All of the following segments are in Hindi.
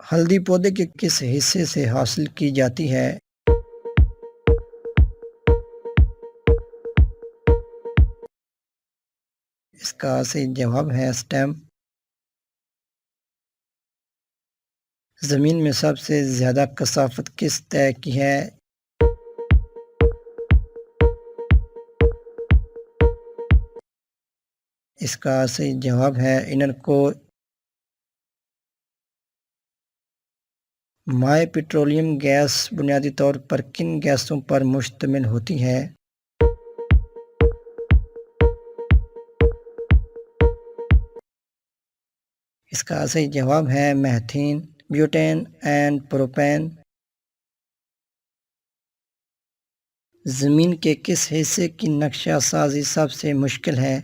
हल्दी पौधे के किस हिस्से से हासिल की जाती है? इसका सही जवाब है स्टेम। ज़मीन में सबसे ज़्यादा कसाफत किस तय की है? इसका सही जवाब है inner core. My petroleum gas बुनियादी तौर पर किन गैसों पर मुश्तमिल होती है? इसका सही जवाब है मीथेन, ब्यूटेन एंड प्रोपेन। ज़मीन के किस हिस्से की नक्शा साजी सबसे मुश्किल है?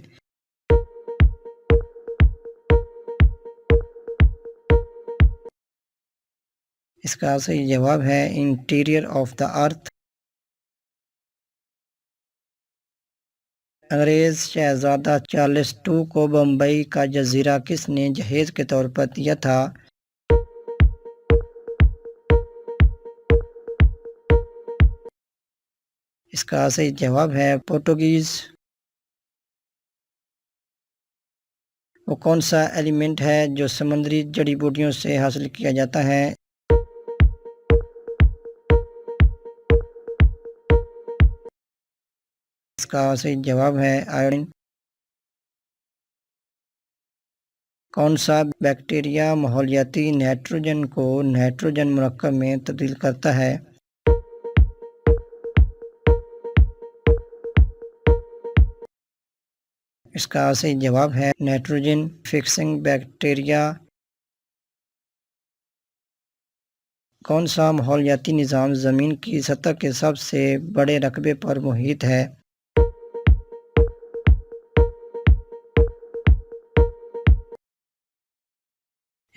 इसका सही जवाब है इंटीरियर ऑफ द अर्थ। अंग्रेज़ शहज़ादा चार्ल्स टू को बम्बई का जज़ीरा किसने जहेज के तौर पर दिया था? इसका सही जवाब है पोर्टुगीज़। वो कौन सा एलिमेंट है जो समुद्री जड़ी बूटियों से हासिल किया जाता है? इसका सही जवाब है आयोडीन। कौन सा बैक्टीरिया माहौलियाती नाइट्रोजन को नाइट्रोजन मरकब में तब्दील करता है? इसका सही जवाब है नाइट्रोजन फिक्सिंग बैक्टीरिया। कौन सा माहौलियाती निज़ाम ज़मीन की सतह के सबसे बड़े रकबे पर मुहित है?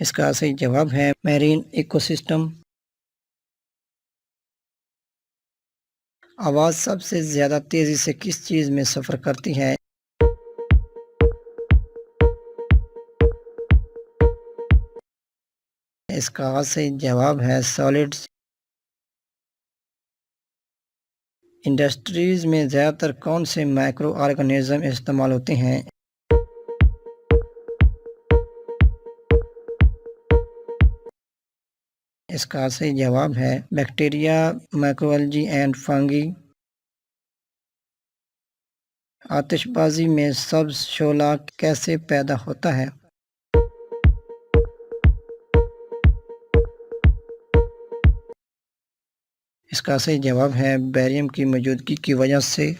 इसका सही जवाब है मैरीन इकोसिस्टम। आवाज़ सबसे ज़्यादा तेज़ी से किस चीज़ में सफ़र करती है? इसका सही जवाब है सॉलिड्स। इंडस्ट्रीज़ में ज़्यादातर कौन से माइक्रो ऑर्गेनिज़म इस्तेमाल होते हैं? इसका सही जवाब है बैक्टीरिया, माइक्रोएल्जी एंड फंगी। आतिशबाजी में सब्ज़ शोला कैसे पैदा होता है? इसका सही जवाब है बेरियम की मौजूदगी की वजह से।